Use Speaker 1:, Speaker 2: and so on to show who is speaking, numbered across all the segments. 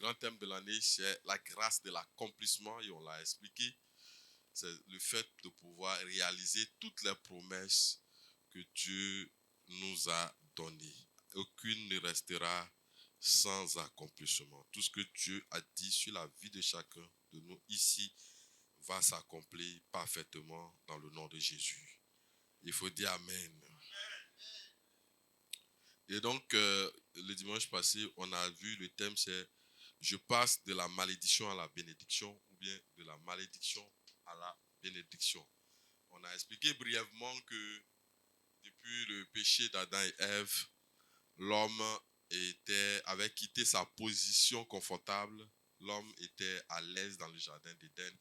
Speaker 1: grand thème de l'année, c'est la grâce de l'accomplissement et on l'a expliqué. C'est le fait de pouvoir réaliser toutes les promesses que Dieu nous a données. Aucune ne restera sans accomplissement. Tout ce que Dieu a dit sur la vie de chacun de nous ici va s'accomplir parfaitement dans le nom de Jésus. Il faut dire Amen. Et donc, le dimanche passé, on a vu le thème, c'est « Je passe de la malédiction à la bénédiction » ou bien « de la malédiction à la bénédiction ». On a expliqué brièvement que depuis le péché d'Adam et Ève, l'homme avait quitté sa position confortable. L'homme était à l'aise dans le jardin d'Éden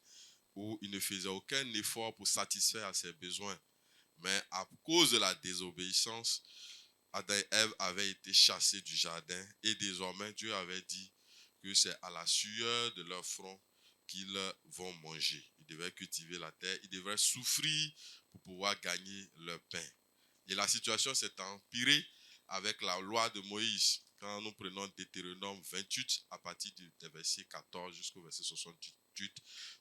Speaker 1: où il ne faisait aucun effort pour satisfaire à ses besoins. Mais à cause de la désobéissance, Adam et Ève avaient été chassés du jardin et désormais Dieu avait dit que c'est à la sueur de leur front qu'ils vont manger. Ils devaient cultiver la terre, ils devaient souffrir pour pouvoir gagner leur pain. Et la situation s'est empirée avec la loi de Moïse. Quand nous prenons Deutéronome 28 à partir du verset 14 jusqu'au verset 68,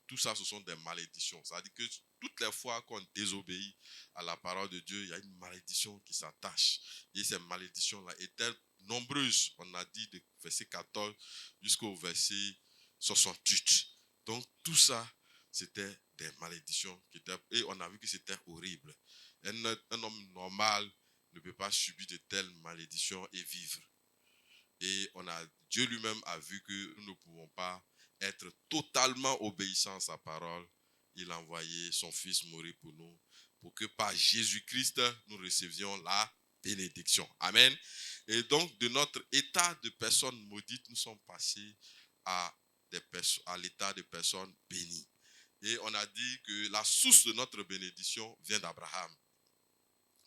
Speaker 1: tout ça ce sont des malédictions. C'est-à-dire que toutes les fois qu'on désobéit à la parole de Dieu, il y a une malédiction qui s'attache. Et ces malédictions-là étaient nombreuses. On a dit du verset 14 jusqu'au verset 68. Donc tout ça, c'était des malédictions. Et on a vu que c'était horrible. Un homme normal ne peut pas subir de telles malédictions et vivre. Et Dieu lui-même a vu que nous ne pouvons pas être totalement obéissants à sa parole. Il a envoyé son Fils mourir pour nous, pour que par Jésus-Christ, nous recevions la bénédiction. Amen. Et donc, de notre état de personne maudite, nous sommes passés à l'état de personnes bénies. Et on a dit que la source de notre bénédiction vient d'Abraham.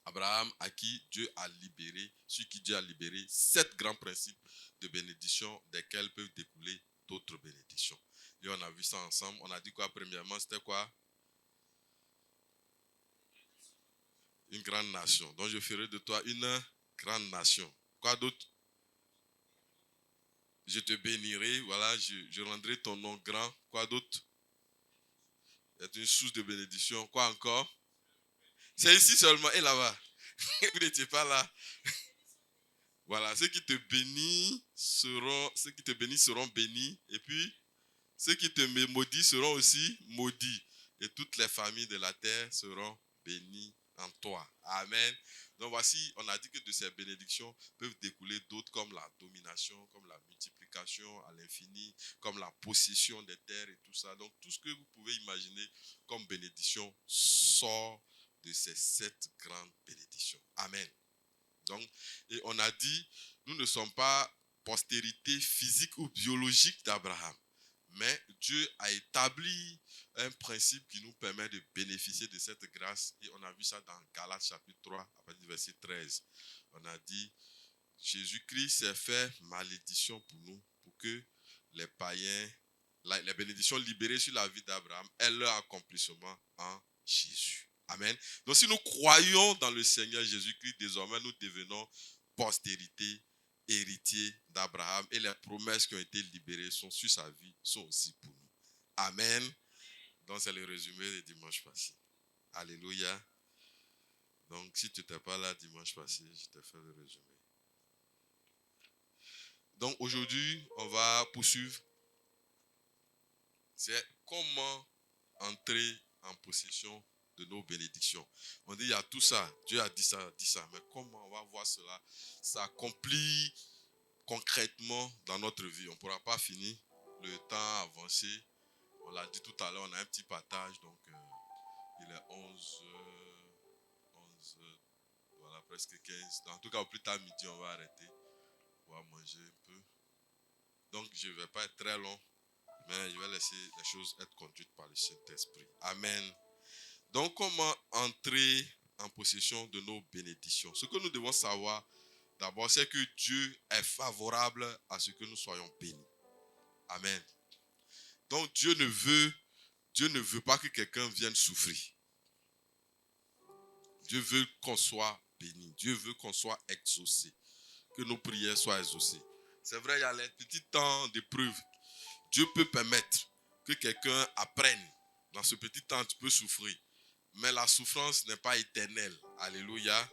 Speaker 1: Abraham, à qui Dieu a libéré, sur qui Dieu a libéré 7 grands principes de bénédiction, desquels peuvent découler d'autres bénédictions. Et on a vu ça ensemble. On a dit quoi premièrement? C'était quoi? Une grande nation. Donc je ferai de toi une grande nation. Quoi d'autre? Je te bénirai, voilà, je rendrai ton nom grand. Quoi d'autre? C'est une source de bénédiction. Quoi encore? C'est ici seulement. Et là-bas. Vous n'étiez pas là. Voilà, ceux qui te bénissent seront bénis. Et puis, ceux qui te maudissent seront aussi maudits. Et toutes les familles de la terre seront bénies en toi. Amen. Donc voici, on a dit que de ces bénédictions peuvent découler d'autres comme la domination, comme la multiplication à l'infini, comme la possession des terres et tout ça. Donc tout ce que vous pouvez imaginer comme bénédiction sort de ces 7 grandes bénédictions. Amen. Donc, et on a dit, nous ne sommes pas postérité physique ou biologique d'Abraham. Mais Dieu a établi un principe qui nous permet de bénéficier de cette grâce. Et on a vu ça dans Galates chapitre 3, à partir du verset 13. On a dit, Jésus-Christ s'est fait malédiction pour nous, pour que les païens, les bénédictions libérées sur la vie d'Abraham aient leur accomplissement en Jésus. Amen. Donc si nous croyons dans le Seigneur Jésus-Christ, désormais nous devenons postérité, héritiers d'Abraham, et les promesses qui ont été libérées sont sur sa vie, sont aussi pour nous. Amen. Donc c'est le résumé du dimanche passé. Alléluia. Donc si tu n'étais pas là dimanche passé, je te fais le résumé. Donc aujourd'hui, on va poursuivre. C'est comment entrer en possession de nos bénédictions. On dit, il y a tout ça. Dieu a dit ça. Mais comment on va voir cela s'accomplir concrètement dans notre vie? On ne pourra pas finir. Le temps a avancé. On l'a dit tout à l'heure, on a un petit partage. Donc, il est 11, voilà, presque 15. En tout cas, au plus tard midi, on va arrêter. On va manger un peu. Donc, je ne vais pas être très long. Mais je vais laisser les choses être conduites par le Saint-Esprit. Amen. Donc, comment entrer en possession de nos bénédictions? Ce que nous devons savoir, d'abord, c'est que Dieu est favorable à ce que nous soyons bénis. Amen. Donc, Dieu ne veut pas que quelqu'un vienne souffrir. Dieu veut qu'on soit béni. Dieu veut qu'on soit exaucé. Que nos prières soient exaucées. C'est vrai, il y a les petits temps d'épreuve. Dieu peut permettre que quelqu'un apprenne. Dans ce petit temps, tu peux souffrir. Mais la souffrance n'est pas éternelle. Alléluia.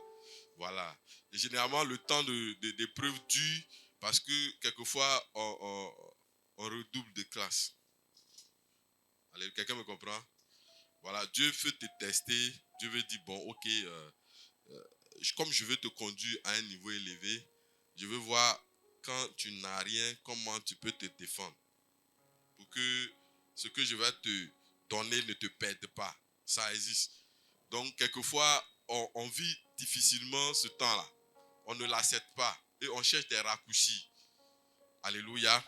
Speaker 1: Voilà. Et généralement, le temps d'épreuve dure parce que quelquefois, on redouble de classe. Allez, quelqu'un me comprend? Voilà, Dieu veut te tester. Dieu veut dire, bon, ok, comme je veux te conduire à un niveau élevé, je veux voir quand tu n'as rien, comment tu peux te défendre. Pour que ce que je vais te donner ne te perde pas. Ça existe. Donc, quelquefois, on vit difficilement ce temps-là. On ne l'accepte pas. Et on cherche des raccourcis. Alléluia.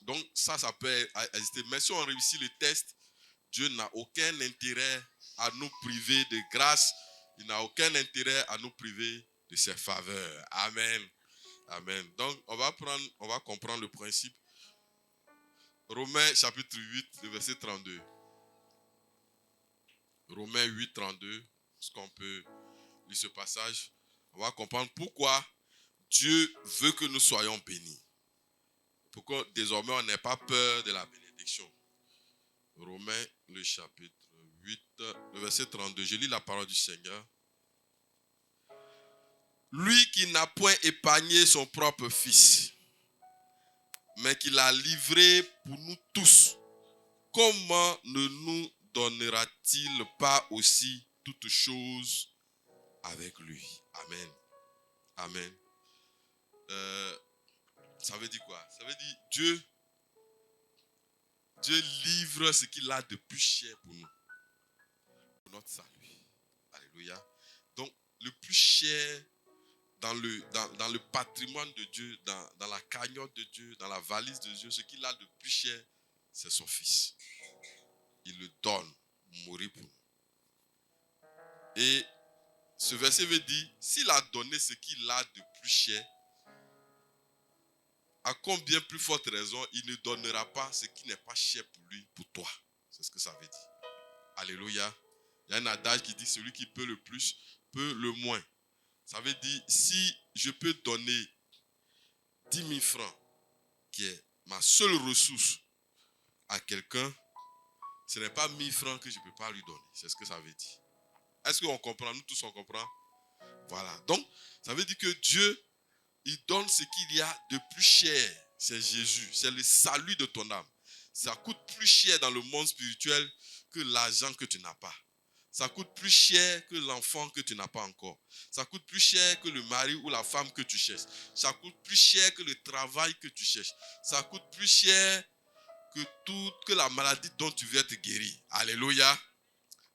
Speaker 1: Donc, ça peut exister. Mais si on réussit le test, Dieu n'a aucun intérêt à nous priver de grâce. Il n'a aucun intérêt à nous priver de ses faveurs. Amen. Amen. Donc, on va comprendre le principe. Romains chapitre 8, le verset 32. Romains 8, 32. Est-ce qu'on peut lire ce passage? On va comprendre pourquoi Dieu veut que nous soyons bénis. Pourquoi désormais on n'ait pas peur de la bénédiction. Romains, le chapitre 8, le verset 32. Je lis la parole du Seigneur. Lui qui n'a point épargné son propre fils, mais qui l'a livré pour nous tous, comment ne nous donnera-t-il pas aussi toutes choses avec lui? Amen. Amen. Ça veut dire quoi? Ça veut dire Dieu livre ce qu'il a de plus cher pour nous. Pour notre salut. Alléluia. Donc, le plus cher dans le patrimoine de Dieu, dans la cagnotte de Dieu, dans la valise de Dieu, ce qu'il a de plus cher, c'est son Fils. Il le donne, mourir pour nous. Et ce verset veut dire, s'il a donné ce qu'il a de plus cher, à combien plus forte raison il ne donnera pas ce qui n'est pas cher pour lui, pour toi. C'est ce que ça veut dire. Alléluia. Il y a un adage qui dit, celui qui peut le plus, peut le moins. Ça veut dire, si je peux donner 10 000 francs, qui est ma seule ressource, à quelqu'un, ce n'est pas 1 000 francs que je ne peux pas lui donner. C'est ce que ça veut dire. Est-ce qu'on comprend? Nous tous, on comprend? Voilà. Donc, ça veut dire que Dieu, il donne ce qu'il y a de plus cher. C'est Jésus. C'est le salut de ton âme. Ça coûte plus cher dans le monde spirituel que l'argent que tu n'as pas. Ça coûte plus cher que l'enfant que tu n'as pas encore. Ça coûte plus cher que le mari ou la femme que tu cherches. Ça coûte plus cher que le travail que tu cherches. Ça coûte plus cher que la maladie dont tu viens te guérir. Alléluia.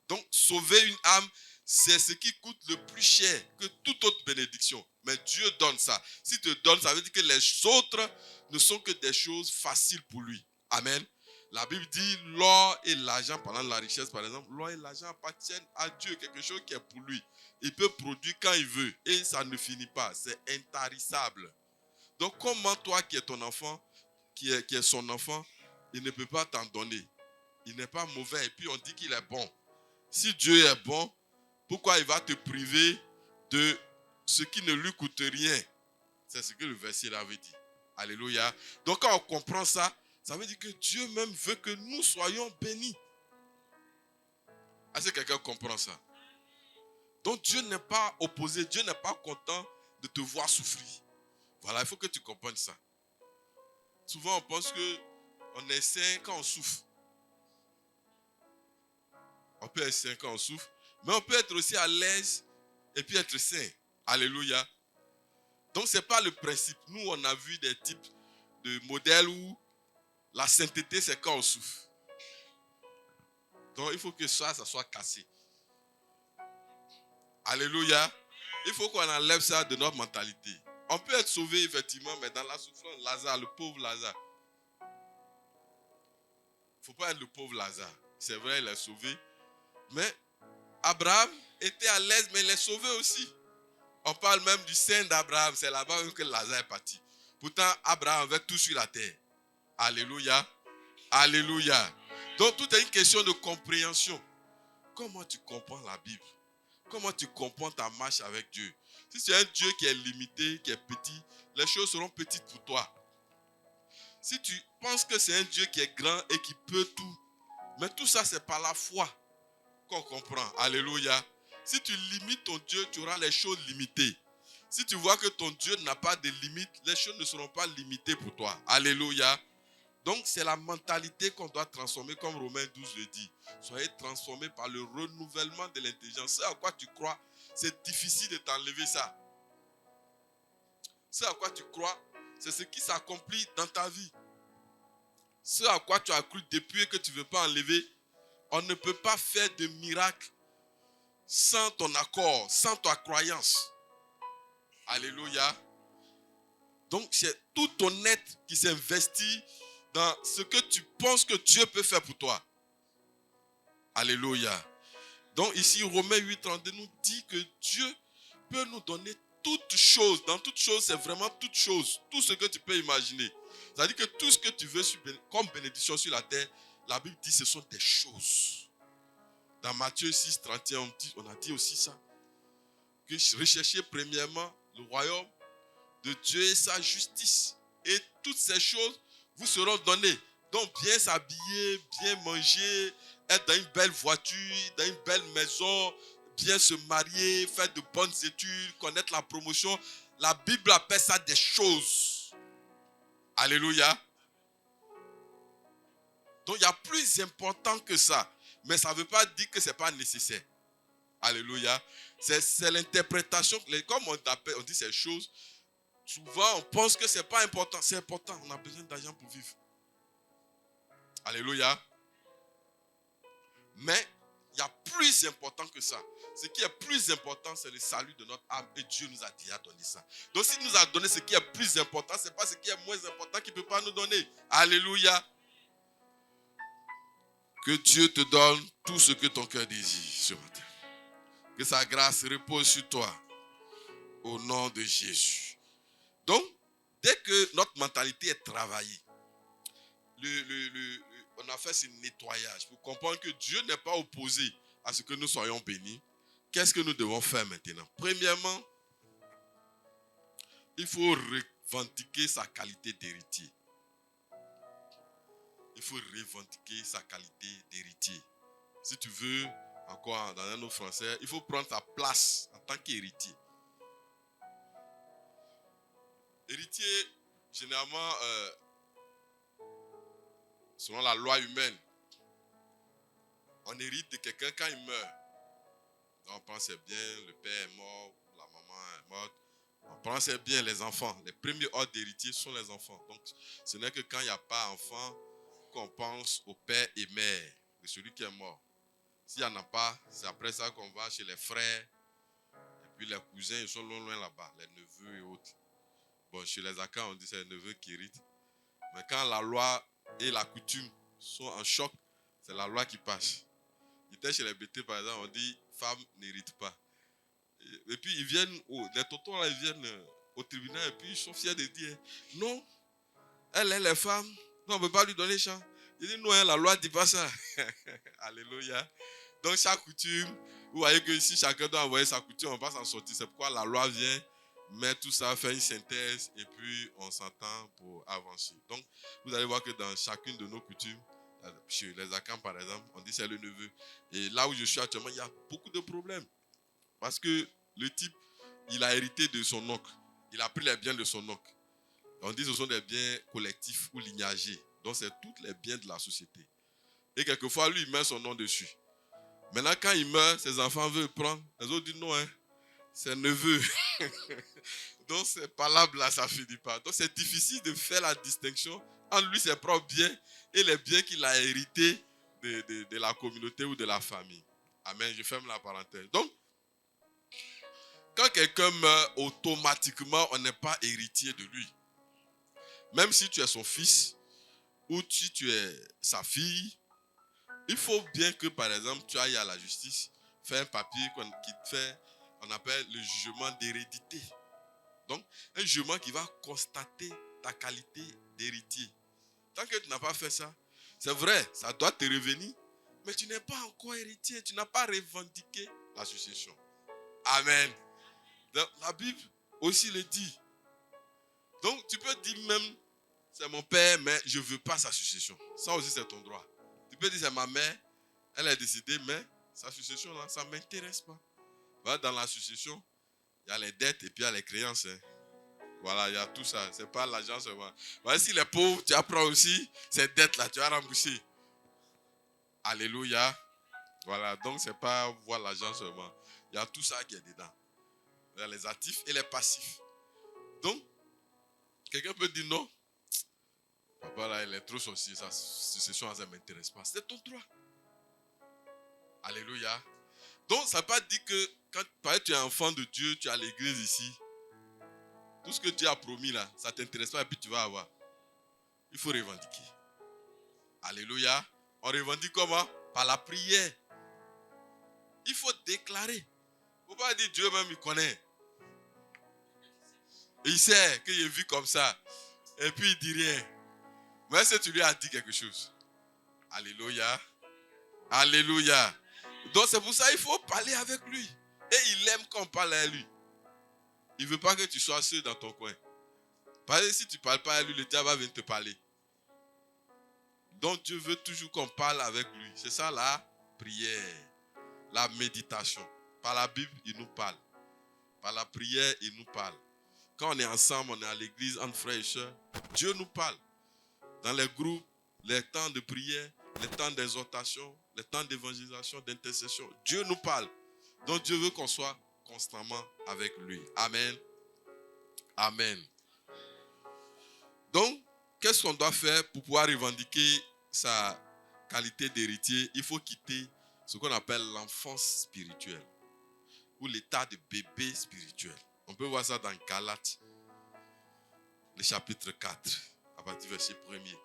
Speaker 1: Donc, sauver une âme, c'est ce qui coûte le plus cher que toute autre bénédiction. Mais Dieu donne ça. S'il te donne, ça veut dire que les autres ne sont que des choses faciles pour lui. Amen. La Bible dit l'or et l'argent, pendant la richesse par exemple, l'or et l'argent appartiennent à Dieu, quelque chose qui est pour lui. Il peut produire quand il veut et ça ne finit pas. C'est intarissable. Donc comment toi qui es ton enfant, qui est son enfant, il ne peut pas t'en donner. Il n'est pas mauvais et puis on dit qu'il est bon. Si Dieu est bon, pourquoi il va te priver de ce qui ne lui coûte rien? C'est ce que le verset là veut dire. Alléluia. Donc quand on comprend ça, ça veut dire que Dieu même veut que nous soyons bénis. Est-ce que quelqu'un comprend ça? Donc Dieu n'est pas opposé, Dieu n'est pas content de te voir souffrir. Voilà, il faut que tu comprennes ça. Souvent on pense qu'on est saint quand on souffre. On peut être saint quand on souffre, mais on peut être aussi à l'aise et puis être saint. Alléluia. Donc ce n'est pas le principe. Nous on a vu des types de modèles où la sainteté c'est quand on souffre. Donc il faut que ça soit cassé. Alléluia. Il faut qu'on enlève ça de notre mentalité. On peut être sauvé effectivement, mais dans la souffrance, Lazare, le pauvre Lazare. Il ne faut pas être le pauvre Lazare. C'est vrai, il est sauvé. Mais Abraham était à l'aise, mais il est sauvé aussi. On parle même du sein d'Abraham. C'est là-bas même que Lazare est parti. Pourtant, Abraham avait tout sur la terre. Alléluia. Alléluia. Donc, tout est une question de compréhension. Comment tu comprends la Bible? Comment tu comprends ta marche avec Dieu? Si tu es un Dieu qui est limité, qui est petit, les choses seront petites pour toi. Si tu penses que c'est un Dieu qui est grand et qui peut tout, mais tout ça c'est par la foi qu'on comprend. Alléluia. Si tu limites ton Dieu, tu auras les choses limitées. Si tu vois que ton Dieu n'a pas de limites, les choses ne seront pas limitées pour toi. Alléluia. Donc c'est la mentalité qu'on doit transformer, comme Romains 12 le dit. Soyez transformés par le renouvellement de l'intelligence. Ce à quoi tu crois, c'est difficile de t'enlever ça. Ce à quoi tu crois, c'est ce qui s'accomplit dans ta vie. Ce à quoi tu as cru depuis et que tu ne veux pas enlever, on ne peut pas faire de miracle sans ton accord, sans ta croyance. Alléluia. Donc c'est tout ton être qui s'investit dans ce que tu penses que Dieu peut faire pour toi. Alléluia. Donc ici, Romains 8:32 nous dit que Dieu peut nous donner toutes choses. Dans toutes choses, c'est vraiment toutes choses. Tout ce que tu peux imaginer. C'est-à-dire que tout ce que tu veux comme bénédiction sur la terre, la Bible dit que ce sont des choses. Dans Matthieu 6:31, on a dit aussi ça. Que recherchez premièrement le royaume de Dieu et sa justice. Et toutes ces choses vous seront données. Donc bien s'habiller, bien manger, être dans une belle voiture, dans une belle maison, bien se marier, faire de bonnes études, connaître la promotion. La Bible appelle ça des choses. Alléluia. Donc il y a plus important que ça. Mais ça ne veut pas dire que ce n'est pas nécessaire. Alléluia. C'est l'interprétation. Comme on dit ces choses, souvent on pense que ce n'est pas important. C'est important. On a besoin d'argent pour vivre. Alléluia. Mais il y a plus important que ça. Ce qui est plus important, c'est le salut de notre âme. Et Dieu nous a déjà donné ça. Donc s'il nous a donné ce qui est plus important, ce n'est pas ce qui est moins important qu'il ne peut pas nous donner. Alléluia. Que Dieu te donne tout ce que ton cœur désire ce matin. Que sa grâce repose sur toi. Au nom de Jésus. Donc, dès que notre mentalité est travaillée, on a fait ce nettoyage pour comprendre que Dieu n'est pas opposé à ce que nous soyons bénis. Qu'est-ce que nous devons faire maintenant? Premièrement, il faut revendiquer sa qualité d'héritier. Il faut revendiquer sa qualité d'héritier. Si tu veux, encore dans un autre français, il faut prendre ta place en tant qu'héritier. Héritier, généralement, selon la loi humaine, on hérite de quelqu'un quand il meurt. Donc on pense c'est bien, le père est mort, la maman est morte. On pense c'est bien les enfants. Les premiers ordres d'héritiers sont les enfants. Donc ce n'est que quand il n'y a pas d'enfant qu'on pense au père et mère de celui qui est mort. S'il n'y en a pas, c'est après ça qu'on va chez les frères. Et puis les cousins, ils sont loin là-bas, les neveux et autres. Bon, chez les Akans, on dit c'est les neveux qui héritent. Mais quand la loi et la coutume sont en choc, c'est la loi qui passe. Il était chez les BT, par exemple, on dit femme n'hérite pas. Et puis ils viennent, les tontons là, ils viennent au tribunal et puis ils sont fiers de dire non, elle est femme, non, on ne peut pas lui donner champ. Il dit non, la loi ne dit pas ça. Alléluia. Donc chaque coutume, vous voyez que si chacun doit envoyer sa coutume, on va s'en sortir. C'est pourquoi la loi vient, met tout ça, fait une synthèse et puis on s'entend pour avancer. Donc vous allez voir que dans chacune de nos coutumes, chez les Akans par exemple, on dit c'est le neveu. Et là où je suis actuellement, il y a beaucoup de problèmes. Parce que le type, il a hérité de son oncle. Il a pris les biens de son oncle. On dit que ce sont des biens collectifs ou lignagés. Donc c'est tous les biens de la société. Et quelquefois, lui, il met son nom dessus. Maintenant, quand il meurt, ses enfants veulent prendre. Les autres disent non, c'est neveu. Donc c'est pas là, ça ne finit pas. Donc c'est difficile de faire la distinction entre lui, ses propres biens et les biens qu'il a hérités de la communauté ou de la famille. Amen, je ferme la parenthèse. Donc, quand quelqu'un meurt, automatiquement, on n'est pas héritier de lui. Même si tu es son fils ou si tu es sa fille, il faut bien que, par exemple, tu ailles à la justice, faire un papier qui te fait, on appelle le jugement d'hérédité. Donc, un jugement qui va constater ta qualité d'héritier. Tant que tu n'as pas fait ça, c'est vrai, ça doit te revenir, mais tu n'es pas encore héritier, tu n'as pas revendiqué la succession. Amen. La Bible aussi le dit. Donc, tu peux dire même, c'est mon père, mais je ne veux pas sa succession. Ça aussi, c'est ton droit. Tu peux dire, c'est ma mère, elle a décidé, mais sa succession, là, ça ne m'intéresse pas. Voilà, dans la succession, il y a les dettes et puis il y a les créances. Hein. Voilà, il y a tout ça. Ce n'est pas l'argent seulement. Voilà, si les pauvres, tu apprends aussi ces dettes-là, tu vas rembourser. Alléluia. Voilà, donc ce n'est pas voir l'argent seulement. Il y a tout ça qui est dedans. Il y a les actifs et les passifs. Donc, quelqu'un peut dire non. Papa, là, il est trop sorcier. Ça ne m'intéresse pas. C'est ton droit. Alléluia. Donc, ça ne veut pas dire que quand tu es enfant de Dieu, tu es à l'église ici. Tout ce que Dieu a promis là, ça ne t'intéresse pas et puis tu vas avoir. Il faut revendiquer. Alléluia. On revendique comment? Par la prière. Il faut déclarer. Il ne faut pas dire Dieu même, il connaît. Il sait qu'il est vu comme ça. Et puis il ne dit rien. Mais si tu lui as dit quelque chose. Alléluia. Alléluia. Donc c'est pour ça qu'il faut parler avec lui. Et il aime qu'on parle à lui. Il ne veut pas que tu sois seul dans ton coin. Parce que si tu ne parles pas à lui, le diable va venir te parler. Donc Dieu veut toujours qu'on parle avec lui. C'est ça la prière. La méditation. Par la Bible, il nous parle. Par la prière, il nous parle. Quand on est ensemble, on est à l'église, entre frères et sœurs, Dieu nous parle. Dans les groupes, les temps de prière, les temps d'exhortation, les temps d'évangélisation, d'intercession, Dieu nous parle. Donc Dieu veut qu'on soit constamment avec lui. Amen. Amen. Donc, qu'est-ce qu'on doit faire pour pouvoir revendiquer sa qualité d'héritier? Il faut quitter ce qu'on appelle l'enfance spirituelle ou l'état de bébé spirituel. On peut voir ça dans Galates, le chapitre 4, à partir du verset 1er.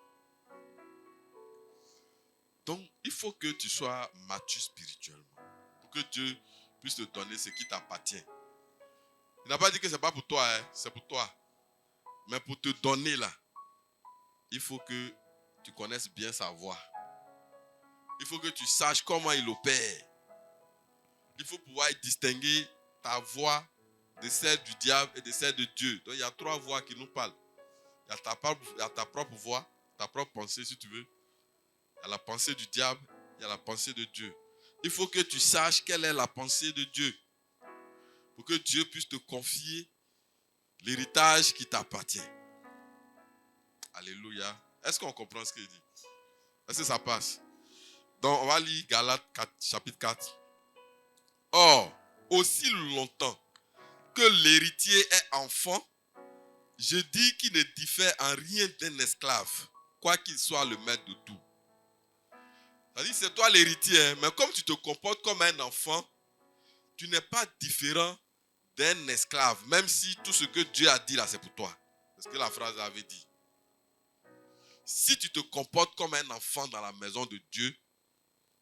Speaker 1: Donc, il faut que tu sois mature spirituellement pour que Dieu puisse te donner ce qui t'appartient. Il n'a pas dit que ce n'est pas pour toi, hein, c'est pour toi. Mais pour te donner là, il faut que tu connaisses bien sa voix. Il faut que tu saches comment il opère. Il faut pouvoir distinguer ta voix de celle du diable et de celle de Dieu. Donc il y a 3 voix qui nous parlent. Il y a ta propre voix, ta propre pensée si tu veux. Il y a la pensée du diable, il y a la pensée de Dieu. Il faut que tu saches quelle est la pensée de Dieu. Pour que Dieu puisse te confier l'héritage qui t'appartient. Alléluia. Est-ce qu'on comprend ce qu'il dit? Est-ce que ça passe? Donc on va lire Galates 4, chapitre 4. Or, aussi longtemps que l'héritier est enfant, je dis qu'il ne diffère en rien d'un esclave, quoi qu'il soit le maître de tout. C'est-à-dire, c'est toi l'héritier, mais comme tu te comportes comme un enfant, tu n'es pas différent d'un esclave, même si tout ce que Dieu a dit là, c'est pour toi. C'est ce que la phrase avait dit. Si tu te comportes comme un enfant dans la maison de Dieu,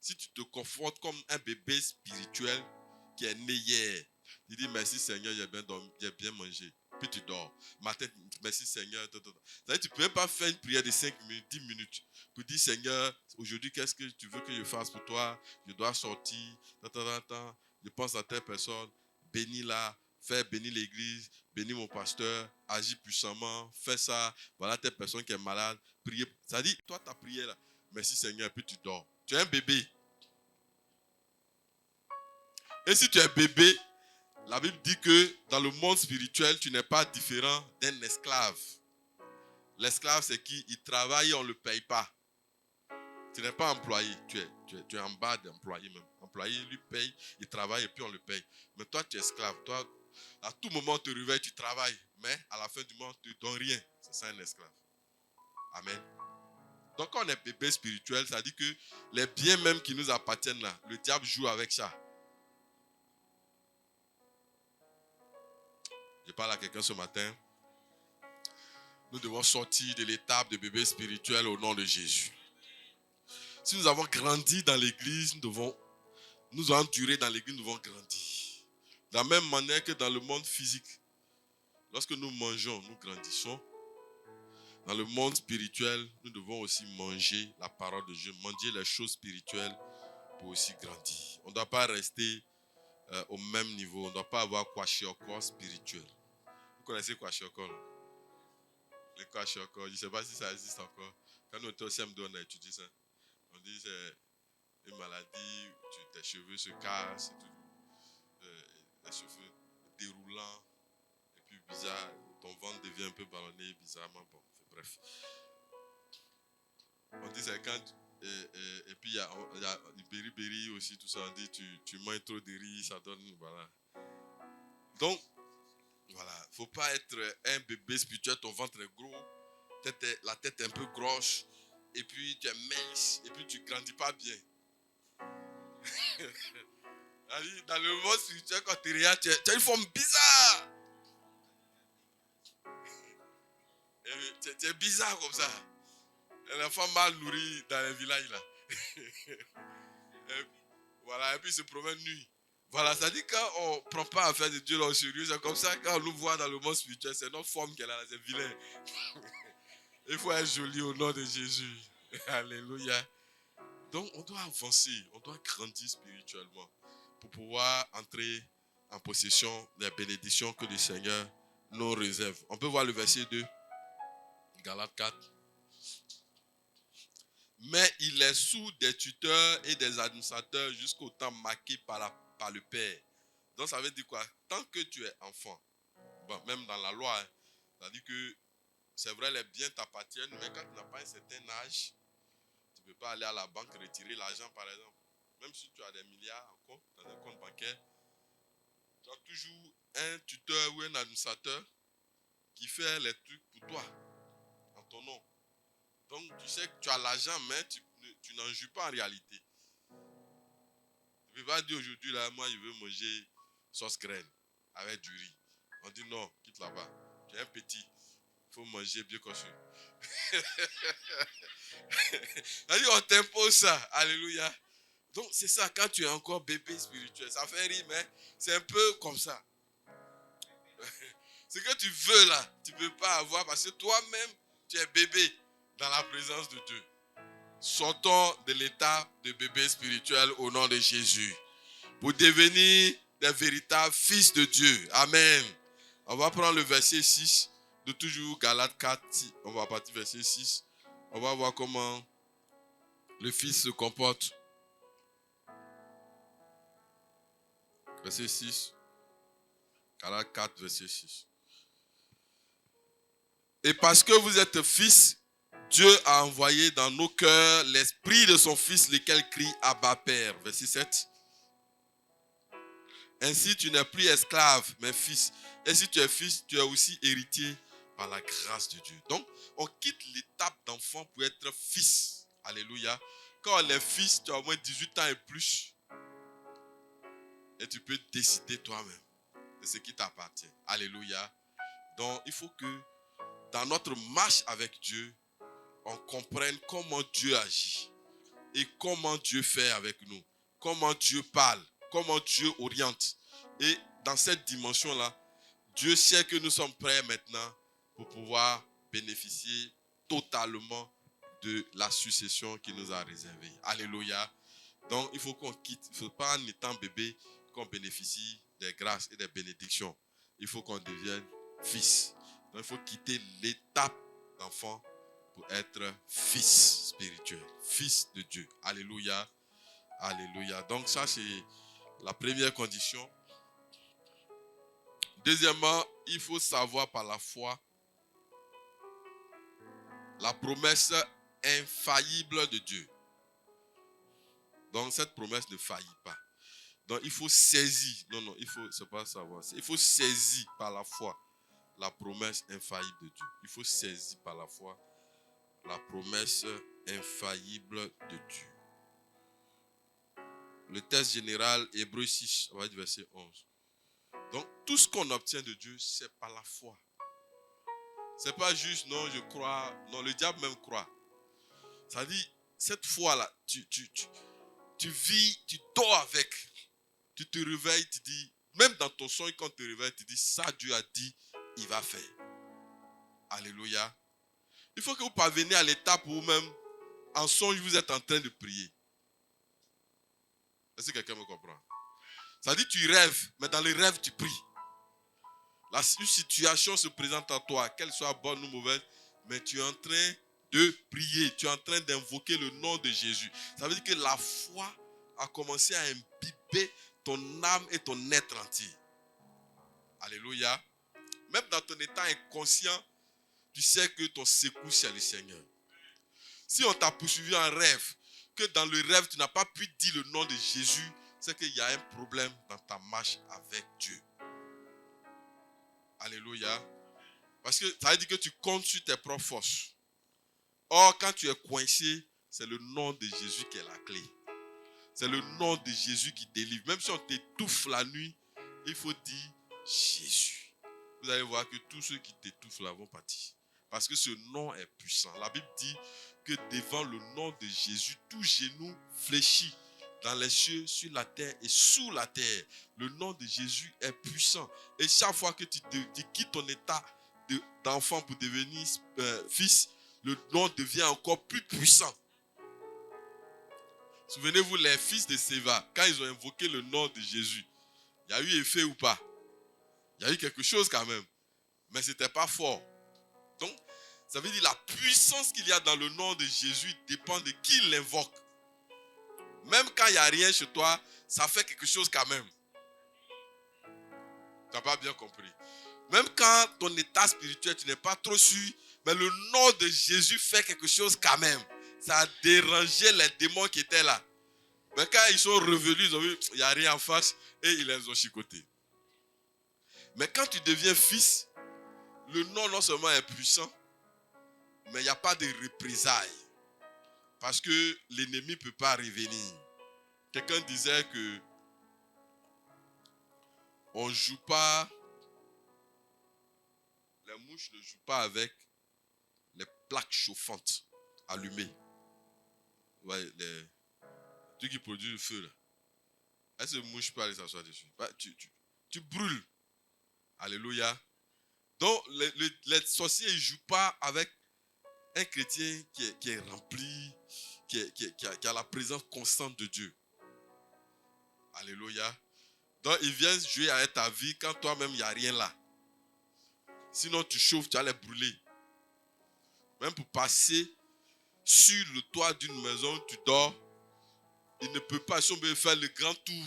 Speaker 1: si tu te comportes comme un bébé spirituel qui est né hier, tu dis merci Seigneur, j'ai bien dormi, j'ai bien mangé. Puis tu dors. Matin, merci Seigneur. C'est-à-dire, tu ne peux même pas faire une prière de 5 minutes, 10 minutes pour dire Seigneur, aujourd'hui, qu'est-ce que tu veux que je fasse pour toi? Je dois sortir. Je pense à telle personne. Bénis-la. Fais bénir l'église. Bénis mon pasteur. Agis puissamment. Fais ça. Voilà telle personne qui est malade. Priez. C'est-à-dire, toi, ta prière là. Merci Seigneur. Puis tu dors. Tu es un bébé. Et si tu es bébé, la Bible dit que dans le monde spirituel, tu n'es pas différent d'un esclave. L'esclave, c'est qui? Il travaille et on ne le paye pas. Tu n'es pas employé. Tu es en bas d'employé même. Employé, lui paye, il travaille et puis on le paye. Mais toi, tu es esclave. Toi, à tout moment, tu te réveilles, tu travailles. Mais à la fin du mois, tu ne donnes rien. C'est ça un esclave. Amen. Donc quand on est bébé spirituel, ça dit que les biens même qui nous appartiennent là, le diable joue avec ça. Je parle à quelqu'un ce matin. Nous devons sortir de l'étape de bébé spirituel au nom de Jésus. Si nous avons grandi dans l'église, nous avons duré dans l'église, nous devons grandir. De la même manière que dans le monde physique, lorsque nous mangeons, nous grandissons. Dans le monde spirituel, nous devons aussi manger la parole de Dieu, manger les choses spirituelles pour aussi grandir. On ne doit pas rester au même niveau. On ne doit pas avoir kwashiorkor spirituel. Vous connaissez kwashiorkor? Le kwashiorkor, je ne sais pas si ça existe encore. Quand on était au CM2, on a étudié ça. On dit que c'est une maladie où tes cheveux se cassent, les cheveux déroulants, et puis bizarre, ton ventre devient un peu ballonné, bizarrement. Bon, bref. On dit c'est quand. Et puis il y a du beriberi aussi, tout ça. On dit tu manges trop de riz, ça donne. Voilà. Donc, voilà. Il ne faut pas être un bébé spirituel, ton ventre est gros, la tête est un peu grosse, et puis tu es mince, et puis tu ne grandis pas bien. Dans le monde spirituel, quand tu regardes, tu as une forme bizarre. Tu es bizarre comme ça. Les femmes mal nourries dans les villages là. Voilà, et puis ils se promènent nuit. Voilà, ça dit quand on ne prend pas affaire de Dieu là au sérieux, c'est comme ça quand on nous voit dans le monde spirituel, c'est notre forme qu'elle a, c'est vilain. Il faut être joli au nom de Jésus. Alléluia. Donc on doit avancer, on doit grandir spirituellement pour pouvoir entrer en possession des bénédictions que le Seigneur nous réserve. On peut voir le verset 2, Galates 4. Mais il est sous des tuteurs et des administrateurs jusqu'au temps marqué par le Père. Donc ça veut dire quoi? Tant que tu es enfant, bon, même dans la loi, ça dit que c'est vrai, les biens t'appartiennent, mais quand tu n'as pas un certain âge, tu ne peux pas aller à la banque retirer l'argent, par exemple. Même si tu as des milliards en compte, dans un compte bancaire, tu as toujours un tuteur ou un administrateur qui fait les trucs pour toi, en ton nom. Donc tu sais que tu as l'argent, mais tu n'en joues pas en réalité. Tu ne peux pas dire aujourd'hui, là, moi je veux manger sauce graine avec du riz. On dit non, quitte là-bas. Tu es un petit, il faut manger bien cochu. On t'impose ça, alléluia. Donc c'est ça, quand tu es encore bébé spirituel, ça fait rire, mais c'est un peu comme ça. Ce que tu veux là, tu ne peux pas avoir parce que toi-même, tu es bébé dans la présence de Dieu. Sortons de l'état de bébé spirituel au nom de Jésus pour devenir des véritables fils de Dieu. Amen. On va prendre le verset 6 de toujours Galates 4. On va partir verset 6. On va voir comment le fils se comporte. Verset 6. Galates 4, verset 6. Et parce que vous êtes fils, Dieu a envoyé dans nos cœurs l'esprit de son fils, lequel crie Abba Père. Verset 7. Ainsi, tu n'es plus esclave, mais fils. Et si tu es fils, tu es aussi héritier par la grâce de Dieu. Donc, on quitte l'étape d'enfant pour être fils. Alléluia. Quand on est fils, tu as au moins 18 ans et plus. Et tu peux décider toi-même de ce qui t'appartient. Alléluia. Donc, il faut que dans notre marche avec Dieu, on comprenne comment Dieu agit et comment Dieu fait avec nous, comment Dieu parle, comment Dieu oriente. Et dans cette dimension-là, Dieu sait que nous sommes prêts maintenant pour pouvoir bénéficier totalement de la succession qu'il nous a réservée. Alléluia. Donc, il faut qu'on quitte, il ne faut pas en étant bébé qu'on bénéficie des grâces et des bénédictions. Il faut qu'on devienne fils. Donc, il faut quitter l'étape d'enfant pour être fils spirituel, fils de Dieu. Alléluia. Alléluia. Donc ça, c'est la première condition. Deuxièmement, il faut savoir par la foi la promesse infaillible de Dieu. Donc cette promesse ne faillit pas. Donc il faut saisir. Non, c'est pas savoir. Il faut saisir par la foi la promesse infaillible de Dieu. Il faut saisir par la foi la promesse infaillible de Dieu. Le texte général, Hébreux 6, on va dire verset 11. Donc, tout ce qu'on obtient de Dieu, c'est par la foi. C'est pas juste, non, je crois. Non, le diable même croit. Ça dit, cette foi-là, tu vis, tu dors avec. Tu te réveilles, tu dis, même dans ton songe, quand tu te réveilles, tu dis, ça, Dieu a dit, il va faire. Alléluia. Il faut que vous parveniez à l'étape où même, en songe, vous êtes en train de prier. Est-ce que quelqu'un me comprend? Ça dit tu rêves, mais dans les rêves tu pries. Une situation se présente à toi, qu'elle soit bonne ou mauvaise, mais tu es en train de prier, tu es en train d'invoquer le nom de Jésus. Ça veut dire que la foi a commencé à imbiber ton âme et ton être entier. Alléluia. Même dans ton état inconscient, tu sais que ton secours c'est le Seigneur. Si on t'a poursuivi en rêve, que dans le rêve tu n'as pas pu dire le nom de Jésus, c'est qu'il y a un problème dans ta marche avec Dieu. Alléluia. Parce que ça veut dire que tu comptes sur tes propres forces. Or, quand tu es coincé, c'est le nom de Jésus qui est la clé. C'est le nom de Jésus qui délivre. Même si on t'étouffe la nuit, il faut dire Jésus. Vous allez voir que tous ceux qui t'étouffent là vont partir. Parce que ce nom est puissant. La Bible dit que devant le nom de Jésus, tout genou fléchit dans les cieux, sur la terre et sous la terre. Le nom de Jésus est puissant. Et chaque fois que tu quittes ton état d'enfant pour devenir fils, le nom devient encore plus puissant. Souvenez-vous, les fils de Séva, quand ils ont invoqué le nom de Jésus, il y a eu effet ou pas? Il y a eu quelque chose quand même. Mais ce n'était pas fort. Donc, ça veut dire la puissance qu'il y a dans le nom de Jésus dépend de qui l'invoque. Même quand il n'y a rien chez toi, ça fait quelque chose quand même. Tu n'as pas bien compris. Même quand ton état spirituel, tu n'es pas trop sûr, mais le nom de Jésus fait quelque chose quand même. Ça a dérangé les démons qui étaient là. Mais quand ils sont revenus, ils ont vu, il n'y a rien en face et ils les ont chicotés. Mais quand tu deviens fils, le nom non seulement est puissant, mais il n'y a pas de représailles. Parce que l'ennemi ne peut pas revenir. Quelqu'un disait que on ne joue pas, les mouches ne jouent pas avec les plaques chauffantes allumées. Ouais, les trucs qui produisent le feu là. Est-ce que mouche peut aller s'asseoir dessus? Tu brûles. Alléluia. Donc les sorciers ne jouent pas avec un chrétien qui est rempli, qui a la présence constante de Dieu. Alléluia. Donc ils viennent jouer avec ta vie quand toi-même il n'y a rien là. Sinon tu chauffes, tu vas les brûler. Même pour passer sur le toit d'une maison, tu dors, il ne peut pas faire le grand tour.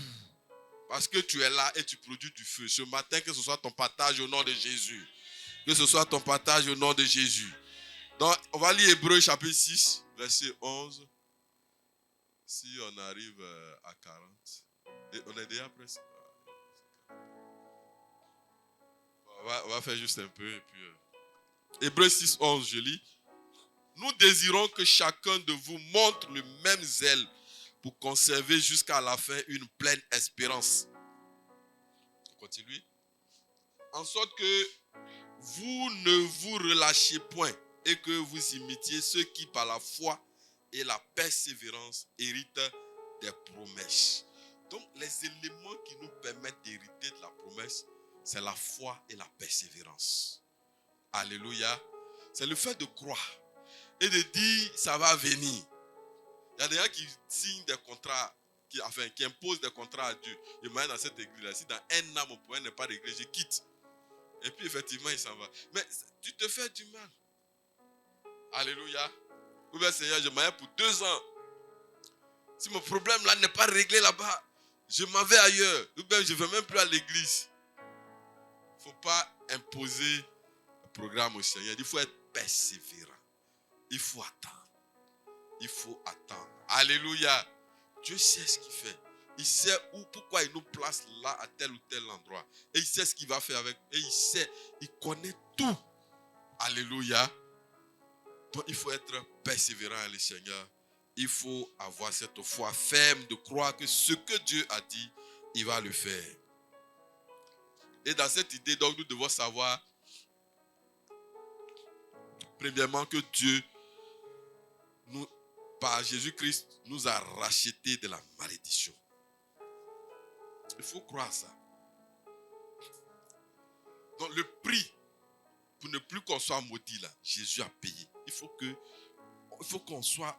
Speaker 1: Parce que tu es là et tu produis du feu. Ce matin, que ce soit ton partage au nom de Jésus. Que ce soit ton partage au nom de Jésus. Donc, on va lire Hébreux chapitre 6, verset 11. Si on arrive à 40. Et on est déjà presque. On va faire juste un peu. Et puis, Hébreux 6, 11, je lis. Nous désirons que chacun de vous montre le même zèle pour conserver jusqu'à la fin une pleine espérance. On continue. En sorte que vous ne vous relâchiez point et que vous imitiez ceux qui, par la foi et la persévérance, héritent des promesses. Donc, les éléments qui nous permettent d'hériter de la promesse, c'est la foi et la persévérance. Alléluia. C'est le fait de croire et de dire, ça va venir. Il y a des gens qui signent des contrats, qui imposent des contrats à Dieu. Ils m'ont dans cette église-là. Si dans un an, mon point n'est pas réglé, je quitte. Et puis, effectivement, il s'en va. Mais tu te fais du mal. Alléluia. Ou bien, Seigneur, je m'en vais pour 2 ans. Si mon problème là n'est pas réglé là-bas, je m'en vais ailleurs. Ou bien, je ne vais même plus à l'église. Il ne faut pas imposer le programme au Seigneur. Il faut être persévérant. Il faut attendre. Il faut attendre. Alléluia. Dieu sait ce qu'il fait. Il sait pourquoi il nous place là à tel ou tel endroit. Et il sait ce qu'il va faire avec. Et il connaît tout. Alléluia. Donc il faut être persévérant avec le Seigneur. Il faut avoir cette foi ferme de croire que ce que Dieu a dit, il va le faire. Et dans cette idée, donc, nous devons savoir, premièrement, que Dieu, par Jésus-Christ, nous a rachetés de la malédiction. Il faut croire ça. Donc le prix, pour ne plus qu'on soit maudit là, Jésus a payé. Il faut qu'on soit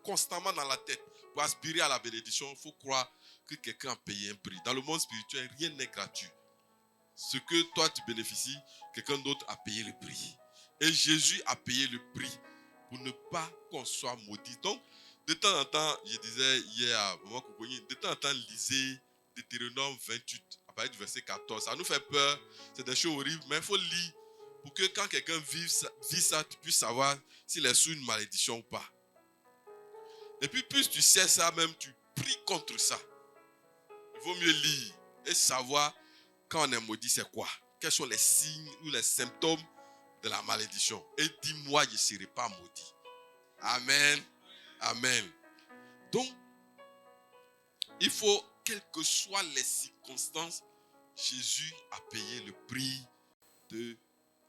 Speaker 1: constamment dans la tête. Pour aspirer à la bénédiction, il faut croire que quelqu'un a payé un prix. Dans le monde spirituel, rien n'est gratuit. Ce que toi tu bénéficies, quelqu'un d'autre a payé le prix. Et Jésus a payé le prix pour ne pas qu'on soit maudit. Donc, de temps en temps, je disais hier à Maman Koukoni, de temps en temps, lisez Deutéronome 28, à partir du verset 14. Ça nous fait peur, c'est des choses horribles, mais il faut lire pour que quand quelqu'un vit ça, tu puisses savoir s'il est sous une malédiction ou pas. Et puis, plus tu sais ça, même tu pries contre ça. Il vaut mieux lire et savoir quand on est maudit, c'est quoi? Quels sont les signes ou les symptômes de la malédiction? Et dis-moi, je ne serai pas maudit. Amen. Amen. Donc, il faut, quelles que soient les circonstances, Jésus a payé le prix de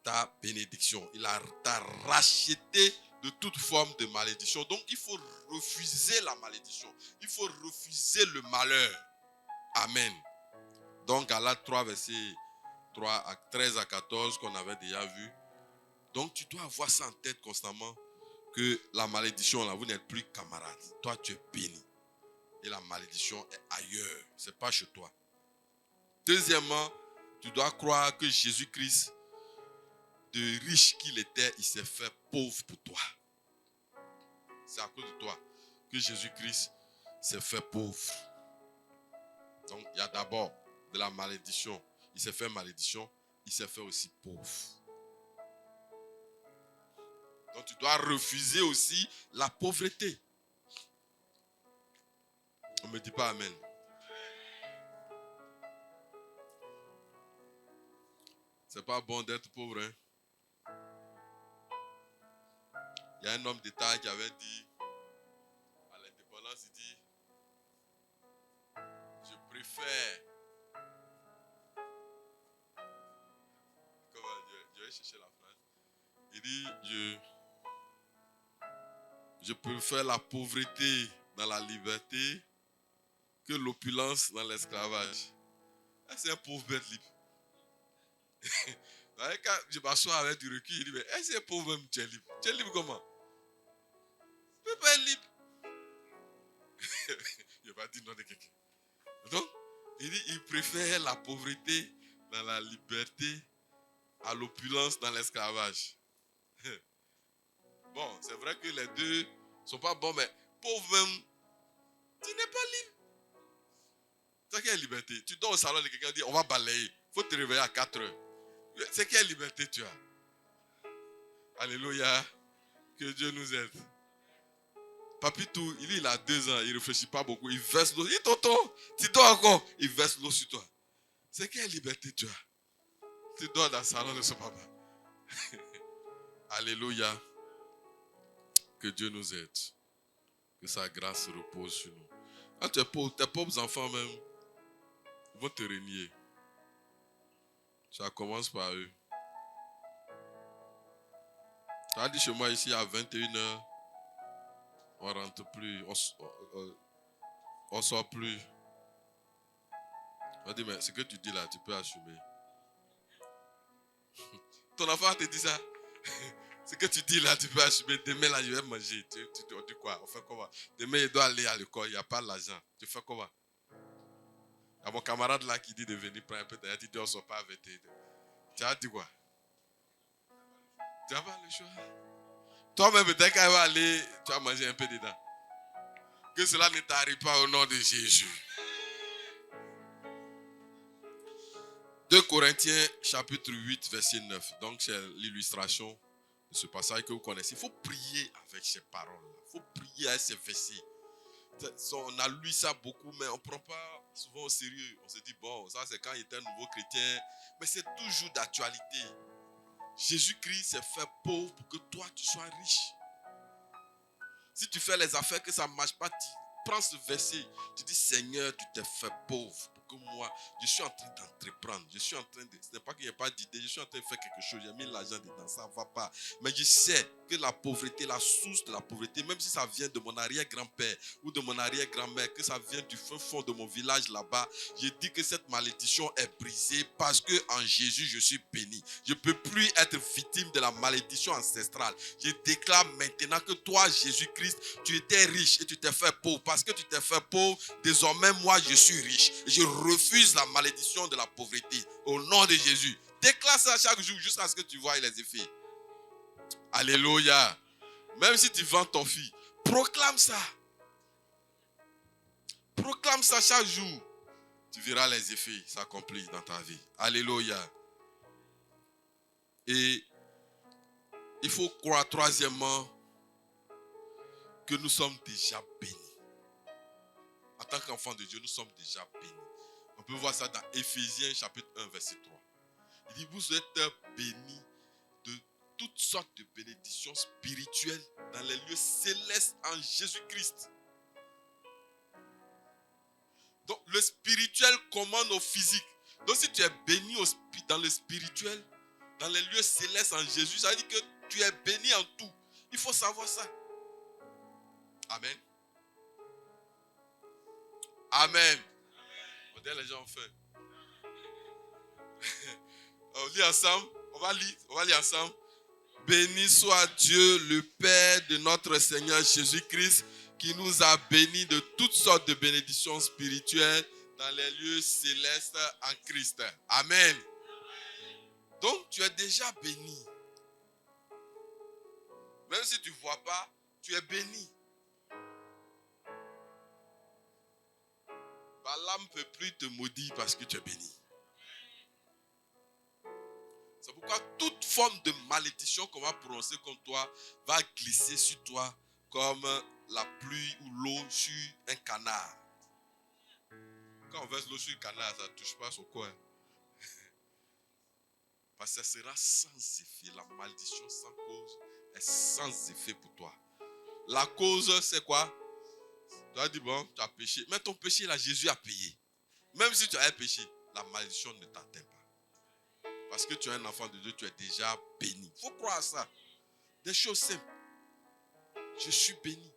Speaker 1: ta bénédiction. Il t'a racheté de toute forme de malédiction. Donc, il faut refuser la malédiction. Il faut refuser le malheur. Amen. Donc, Galates 3, versets 13 à 14, qu'on avait déjà vu. Donc, tu dois avoir ça en tête constamment, que la malédiction, là, vous n'êtes plus camarades. Toi, tu es béni. Et la malédiction est ailleurs. Ce n'est pas chez toi. Deuxièmement, tu dois croire que Jésus-Christ, de riche qu'il était, il s'est fait pauvre pour toi. C'est à cause de toi que Jésus-Christ s'est fait pauvre. Donc, il y a d'abord de la malédiction. Il s'est fait malédiction, il s'est fait aussi pauvre. Donc, tu dois refuser aussi la pauvreté. On ne me dit pas amen. C'est pas bon d'être pauvre, hein? Il y a un homme d'État qui avait dit, à l'indépendance, il dit, je préfère, comment je vais chercher la phrase, il dit, je préfère la pauvreté dans la liberté que l'opulence dans l'esclavage. C'est un pauvre bête libre. Quand je m'assois avec du recul, il dit, mais est-ce que pauvre même tu es libre? Tu es libre comment? Tu ne peux pas être libre. Il va dire non de quelqu'un. Donc, il dit, il préfère la pauvreté dans la liberté à l'opulence dans l'esclavage. Bon, c'est vrai que les deux ne sont pas bons, mais pauvre même, tu n'es pas libre. C'est quelle liberté? Tu dors au salon de quelqu'un, dit on va balayer. Il faut te réveiller à 4 heures. C'est quelle liberté tu as? Alléluia. Que Dieu nous aide. Papitou, il a 2 ans, il ne réfléchit pas beaucoup. Il verse l'eau. Il dit tonton, tu dors encore. Il verse l'eau sur toi. C'est quelle liberté tu as? Tu dors dans le salon de son papa. Alléluia. Que Dieu nous aide. Que sa grâce repose sur nous. Quand tu es pauvre, tes pauvres enfants même, ils vont te renier. Ça commence par eux. Ça a dit chez moi ici à 21h, on ne rentre plus, on ne sort plus. On dit, mais ce que tu dis là, tu peux assumer. Ton enfant te dit ça. Ce que tu dis là, tu peux assumer. Demain là, je vais manger. Tu dis quoi? On fait comment? Demain, il doit aller à l'école, il n'y a pas l'argent. Tu fais comment? Il y a mon camarade là qui dit de venir prendre un peu d'ailleurs. Tu dis, on ne sort pas avec tes. Tu as dit quoi? Tu n'as pas le choix. Toi-même, peut-être qu'il va aller, tu vas manger un peu dedans. Que cela ne t'arrive pas au nom de Jésus. 2 Corinthiens chapitre 8 verset 9. Donc c'est l'illustration de ce passage que vous connaissez. Il faut prier avec ces paroles. Il faut prier avec ces versets. On a lu ça beaucoup, mais on ne prend pas souvent au sérieux. On se dit, bon, ça c'est quand il était un nouveau chrétien. Mais c'est toujours d'actualité. Jésus-Christ s'est fait pauvre pour que toi tu sois riche. Si tu fais les affaires que ça ne marche pas, tu prends ce verset. Tu dis, Seigneur, tu t'es fait pauvre pour que moi, je suis en train d'entreprendre. Je suis en train de... Ce n'est pas qu'il n'y a pas d'idée, je suis en train de faire quelque chose. J'ai mis l'argent dedans, ça ne va pas. Mais je sais que la pauvreté, la source de la pauvreté, même si ça vient de mon arrière-grand-père ou de mon arrière-grand-mère, que ça vient du fin fond de mon village là-bas, je dis que cette malédiction est brisée parce que en Jésus, je suis béni. Je ne peux plus être victime de la malédiction ancestrale. Je déclare maintenant que toi, Jésus-Christ, tu étais riche et tu t'es fait pauvre. Parce que tu t'es fait pauvre, désormais moi, je suis riche. Je refuse la malédiction de la pauvreté au nom de Jésus. Déclare ça chaque jour jusqu'à ce que tu vois les effets. Alléluia. Même si tu vends ton fils, proclame ça. Proclame ça chaque jour. Tu verras les effets s'accomplir dans ta vie. Alléluia. Et il faut croire troisièmement que nous sommes déjà bénis. En tant qu'enfants de Dieu, nous sommes déjà bénis. On peut voir ça dans Éphésiens chapitre 1 verset 3. Il dit, vous êtes bénis de toutes sortes de bénédictions spirituelles dans les lieux célestes en Jésus-Christ. Donc le spirituel commande au physique. Donc si tu es béni dans le spirituel, dans les lieux célestes en Jésus, ça veut dire que tu es béni en tout. Il faut savoir ça. Amen. Amen. On dit les gens ont faim. On lit ensemble. On va lire ensemble. Béni soit Dieu, le Père de notre Seigneur Jésus-Christ, qui nous a bénis de toutes sortes de bénédictions spirituelles dans les lieux célestes en Christ. Amen. Donc, tu es déjà béni. Même si tu ne vois pas, tu es béni. Balaam ne peut plus te maudire parce que tu es béni. C'est pourquoi toute forme de malédiction qu'on va prononcer contre toi va glisser sur toi comme la pluie ou l'eau sur un canard. Quand on verse l'eau sur le canard, ça ne touche pas son coin. Parce que ça sera sans effet. La malédiction sans cause est sans effet pour toi. La cause, c'est quoi? Tu as dit, bon, tu as péché. Mais ton péché, là, Jésus a payé. Même si tu as péché, la malédiction ne t'atteint pas. Parce que tu es un enfant de Dieu, tu es déjà béni. Il faut croire à ça. Des choses simples. Je suis béni.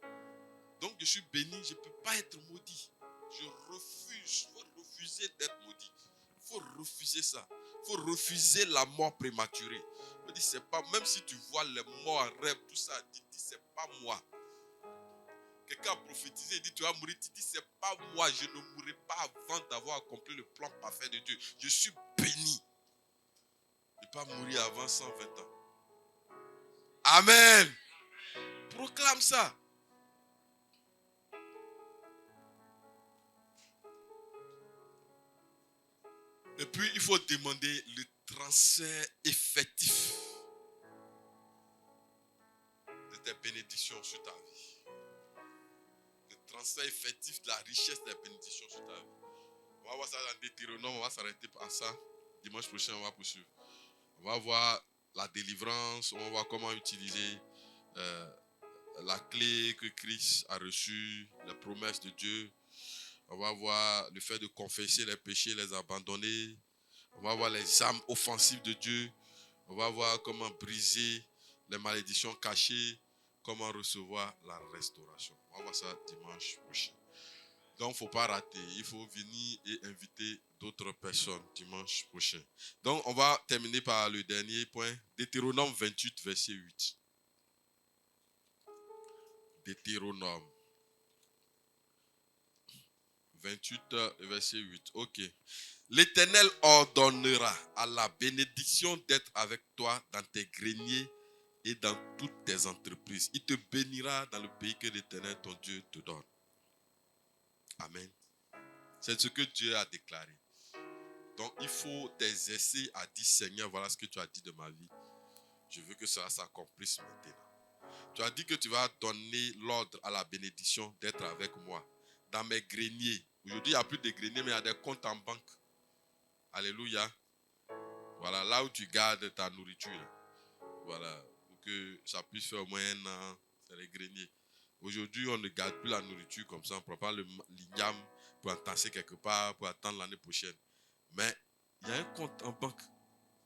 Speaker 1: Donc, je suis béni, je ne peux pas être maudit. Je refuse. Il faut refuser d'être maudit. Il faut refuser ça. Il faut refuser la mort prématurée. Je dis, c'est pas, même si tu vois les morts en rêve, tout ça, dis, c'est pas moi. Quelqu'un a prophétisé, il dit, tu vas mourir. Tu dis, c'est pas moi. Je ne mourrai pas avant d'avoir accompli le plan parfait de Dieu. Je suis béni. Je ne vais pas mourir avant 120 ans. Amen. Proclame ça. Et puis, il faut demander le transfert effectif de tes bénédictions sur ta vie. Le transfert effectif de la richesse des bénédictions sur ta vie. On va voir ça dans Deutéronome, on va s'arrêter à ça. Dimanche prochain, on va poursuivre. On va voir la délivrance, on va voir comment utiliser la clé que Christ a reçue, les promesses de Dieu. On va voir le fait de confesser les péchés, les abandonner. On va voir les armes offensives de Dieu. On va voir comment briser les malédictions cachées, comment recevoir la restauration. On va voir ça dimanche prochain. Donc, il ne faut pas rater. Il faut venir et inviter d'autres personnes dimanche prochain. Donc, on va terminer par le dernier point. Deutéronome 28, verset 8. Deutéronome 28, verset 8. Ok. L'Éternel ordonnera à la bénédiction d'être avec toi dans tes greniers et dans toutes tes entreprises. Il te bénira dans le pays que l'Éternel, ton Dieu, te donne. Amen. C'est ce que Dieu a déclaré. Donc, il faut t'exercer à dire, Seigneur, voilà ce que tu as dit de ma vie. Je veux que cela s'accomplisse maintenant. Tu as dit que tu vas donner l'ordre à la bénédiction d'être avec moi dans mes greniers. Aujourd'hui, il n'y a plus de greniers, mais il y a des comptes en banque. Alléluia. Voilà, là où tu gardes ta nourriture. Voilà, pour que ça puisse faire au moins un an, c'est les greniers. Aujourd'hui, on ne garde plus la nourriture comme ça. On ne prend pas l'igname pour entasser quelque part, pour attendre l'année prochaine. Mais il y a un compte en banque.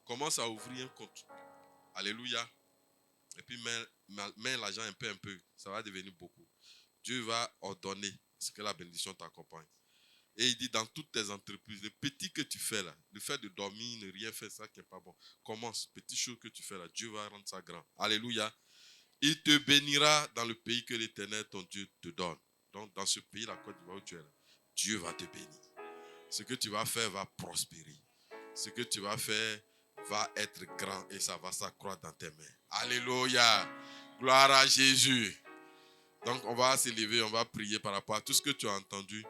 Speaker 1: Commence à ouvrir un compte. Alléluia. Et puis, mets l'argent un peu. Ça va devenir beaucoup. Dieu va ordonner ce que la bénédiction t'accompagne. Et il dit, dans toutes tes entreprises, le petit que tu fais là, le fait de dormir, ne rien faire, ça qui n'est pas bon. Commence, petite chose que tu fais là, Dieu va rendre ça grand. Alléluia. Il te bénira dans le pays que l'Éternel, ton Dieu, te donne. Donc, dans ce pays, la Côte d'Ivoire où tu es là, Dieu va te bénir. Ce que tu vas faire va prospérer. Ce que tu vas faire va être grand et ça va s'accroître dans tes mains. Alléluia. Gloire à Jésus. Donc, on va s'élever, on va prier par rapport à tout ce que tu as entendu.